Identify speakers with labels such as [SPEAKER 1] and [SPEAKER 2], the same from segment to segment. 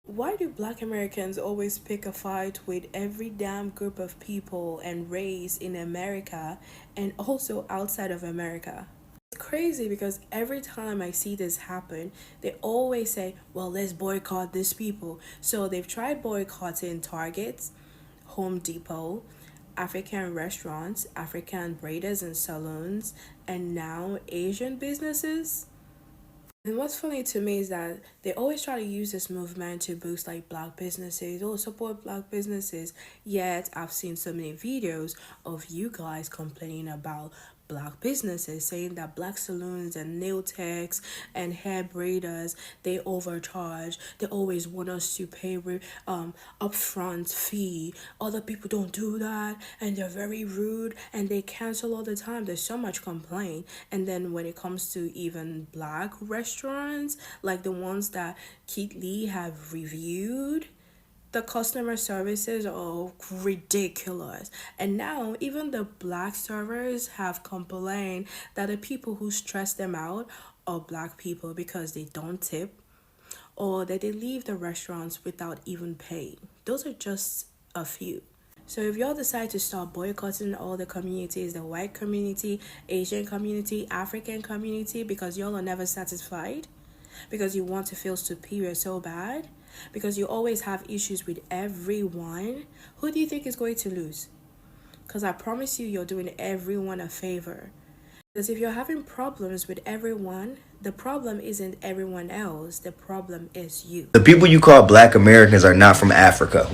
[SPEAKER 1] Why do black Americans always pick a fight with every damn group of people and race in America and also outside of America? It's crazy because every time I see this happen, they always say, well, let's boycott these people. So they've tried boycotting Targets, Home Depot, African restaurants, African braiders and salons, and now Asian businesses. And what's funny to me is that they always try to use this movement to boost like black businesses or support black businesses. Yet I've seen so many videos of you guys complaining about black businesses, saying that black salons and nail techs and hair braiders, they overcharge. They always want us to pay upfront fee. Other people don't do that, and they're very rude and they cancel all the time. There's so much complaint. And then when it comes to even black restaurants, like the ones that Keith Lee have reviewed, the customer services are ridiculous. And now even the black servers have complained that the people who stress them out are black people because they don't tip or that they leave the restaurants without even paying. Those are just a few. So if y'all decide to start boycotting all the communities, the white community, Asian community, African community, because y'all are never satisfied, because you want to feel superior so bad, because you always have issues with everyone, who do you think is going to lose? Because I promise you, you're doing everyone a favor. Because if you're having problems with everyone, the problem isn't everyone else, the problem is you.
[SPEAKER 2] The people you call black Americans are not from Africa.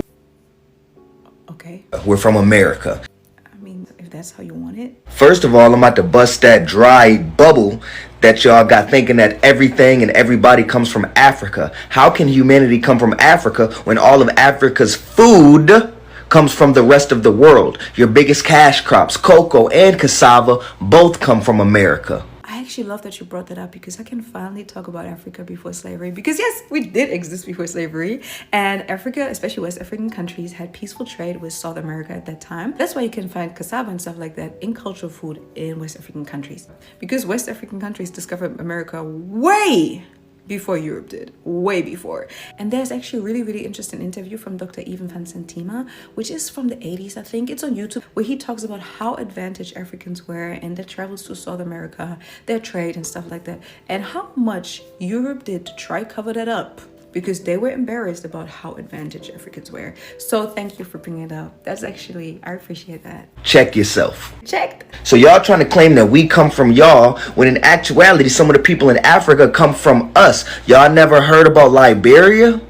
[SPEAKER 3] Okay.
[SPEAKER 2] We're from America.
[SPEAKER 3] I mean, if that's how you want it.
[SPEAKER 2] First of all, I'm about to bust that dry bubble that y'all got thinking that everything and everybody comes from Africa. How can humanity come from Africa when all of Africa's food comes from the rest of the world? Your biggest cash crops, cocoa and cassava, both come from America.
[SPEAKER 3] I actually love that you brought that up because I can finally talk about Africa before slavery. Because yes, we did exist before slavery, and Africa, especially West African countries, had peaceful trade with South America at that time. That's why you can find cassava and stuff like that in cultural food in West African countries. Because West African countries discovered America way before Europe did, way before. And there's actually a really interesting interview from Dr. Even van Santima, which is from the 80s, I think. It's on YouTube, where he talks about how advantaged Africans were in their travels to South America, their trade and stuff like that, and how much Europe did to try cover that up because they were embarrassed about how advantaged Africans were. So thank you for bringing it up. That's actually, I appreciate that.
[SPEAKER 2] Check yourself.
[SPEAKER 3] Checked.
[SPEAKER 2] So y'all trying to claim that we come from y'all, when in actuality, some of the people in Africa come from us. Y'all never heard about Liberia?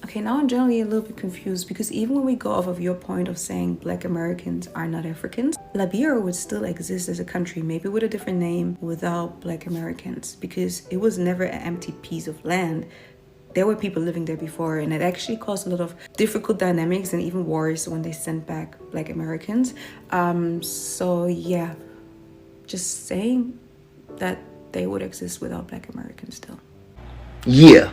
[SPEAKER 3] Okay, now I'm generally a little bit confused because even when we go off of your point of saying black Americans are not Africans, Liberia would still exist as a country, maybe with a different name, without black Americans, because it was never an empty piece of land. There were people living there before, and it actually caused a lot of difficult dynamics and even wars when they sent back black Americans. So yeah, just saying that they would exist without black Americans still.
[SPEAKER 2] Yeah.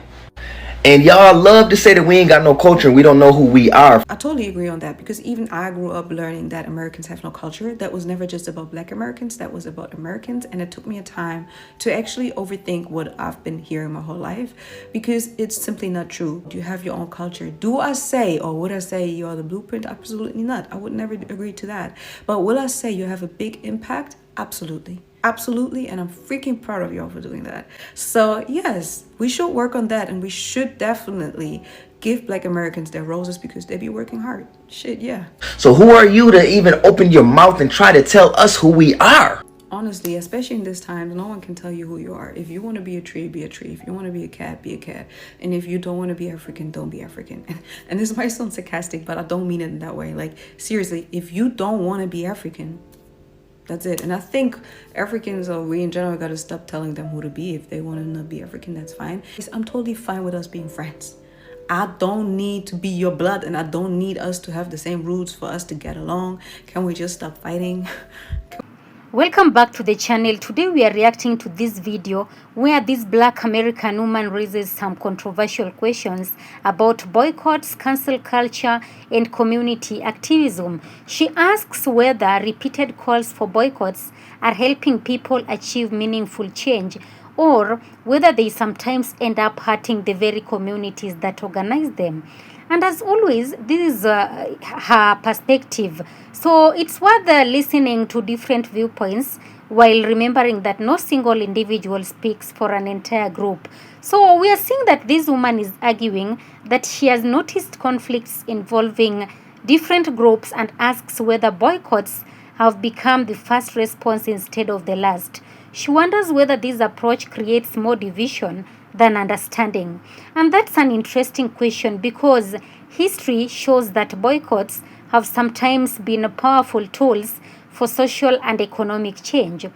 [SPEAKER 2] And y'all love to say that we ain't got no culture and we don't know who we are.
[SPEAKER 3] I totally agree on that because even I grew up learning that Americans have no culture. That was never just about black Americans, that was about Americans. And it took me a time to actually overthink what I've been hearing my whole life because it's simply not true. Do you have your own culture? Do I say, or would I say you are the blueprint? Absolutely not. I would never agree to that. But will I say you have a big impact? Absolutely. Absolutely, and I'm freaking proud of y'all for doing that. So yes, we should work on that, and we should definitely give black Americans their roses because they be working hard. Shit, yeah.
[SPEAKER 2] So who are you to even open your mouth and try to tell us who we are?
[SPEAKER 3] Honestly, especially in this time, no one can tell you who you are. If you want to be a tree, be a tree. If you want to be a cat, be a cat. And if you don't want to be African, don't be African. And this might sound sarcastic, but I don't mean it in that way. Like, seriously, if you don't want to be African, that's it. And I think Africans, or we in general, got to stop telling them who to be. If they want to not be African, that's fine. I'm totally fine with us being friends. I don't need to be your blood, and I don't need us to have the same roots for us to get along. Can we just stop fighting?
[SPEAKER 4] Welcome back to the channel. Today we are reacting to this video where this black American woman raises some controversial questions about boycotts, cancel culture, and community activism. She asks whether repeated calls for boycotts are helping people achieve meaningful change, or whether they sometimes end up hurting the very communities that organize them. And as always, this is her perspective. So it's worth listening to different viewpoints while remembering that no single individual speaks for an entire group. So we are seeing that this woman is arguing that she has noticed conflicts involving different groups and asks whether boycotts have become the first response instead of the last. She wonders whether this approach creates more division than understanding. And that's an interesting question because history shows that boycotts have sometimes been powerful tools for social and economic change.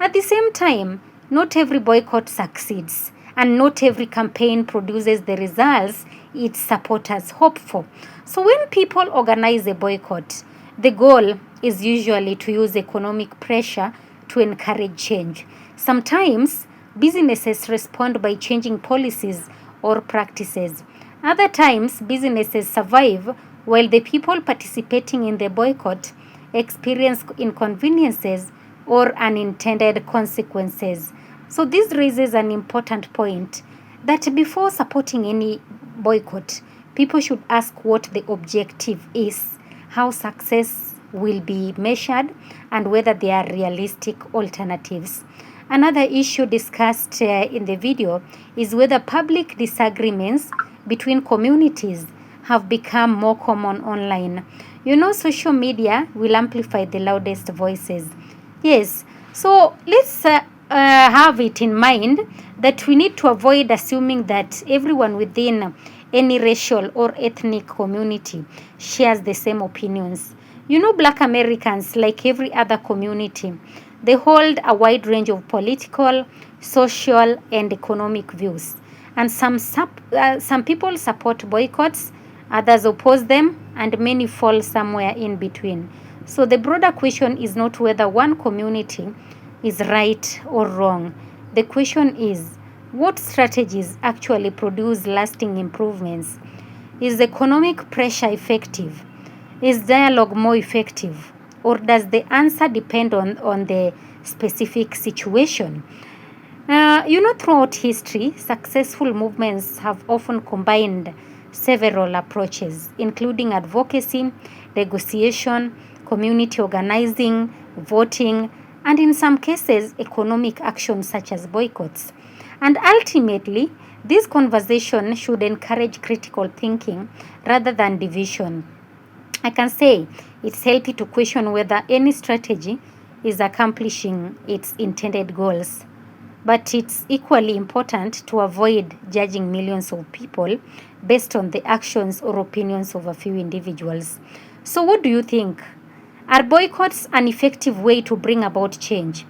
[SPEAKER 4] At the same time, not every boycott succeeds, and not every campaign produces the results its supporters hope for. So when people organize a boycott, the goal is usually to use economic pressure to encourage change. Sometimes businesses respond by changing policies or practices. Other times, businesses survive while the people participating in the boycott experience inconveniences or unintended consequences. So this raises an important point that before supporting any boycott, people should ask what the objective is, how success will be measured, and whether there are realistic alternatives. Another issue discussed in the video is whether public disagreements between communities have become more common online. You know, social media will amplify the loudest voices. Yes, so let's have it in mind that we need to avoid assuming that everyone within any racial or ethnic community shares the same opinions. You know, Black Americans, like every other community, they hold a wide range of political, social, and economic views. And some people support boycotts, others oppose them, and many fall somewhere in between. So the broader question is not whether one community is right or wrong. The question is, what strategies actually produce lasting improvements? Is economic pressure effective? Is dialogue more effective? Or does the answer depend on the specific situation? You know, throughout history, successful movements have often combined several approaches, including advocacy, negotiation, community organizing, voting, and in some cases, economic actions such as boycotts. And ultimately, this conversation should encourage critical thinking rather than division. I can say it's healthy to question whether any strategy is accomplishing its intended goals. But it's equally important to avoid judging millions of people based on the actions or opinions of a few individuals. So, what do you think? Are boycotts an effective way to bring about change?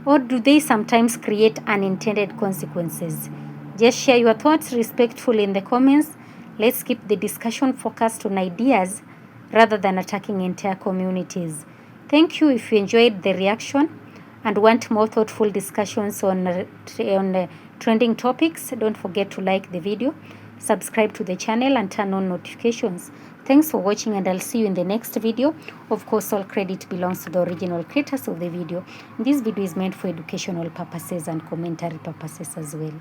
[SPEAKER 4] Or do they sometimes create unintended consequences? Just share your thoughts respectfully in the comments. Let's keep the discussion focused on ideas rather than attacking entire communities. Thank you if you enjoyed the reaction and want more thoughtful discussions on trending topics. Don't forget to like the video, subscribe to the channel, and turn on notifications. Thanks for watching, and I'll see you in the next video. Of course, all credit belongs to the original creators of the video. This video is meant for educational purposes and commentary purposes as well.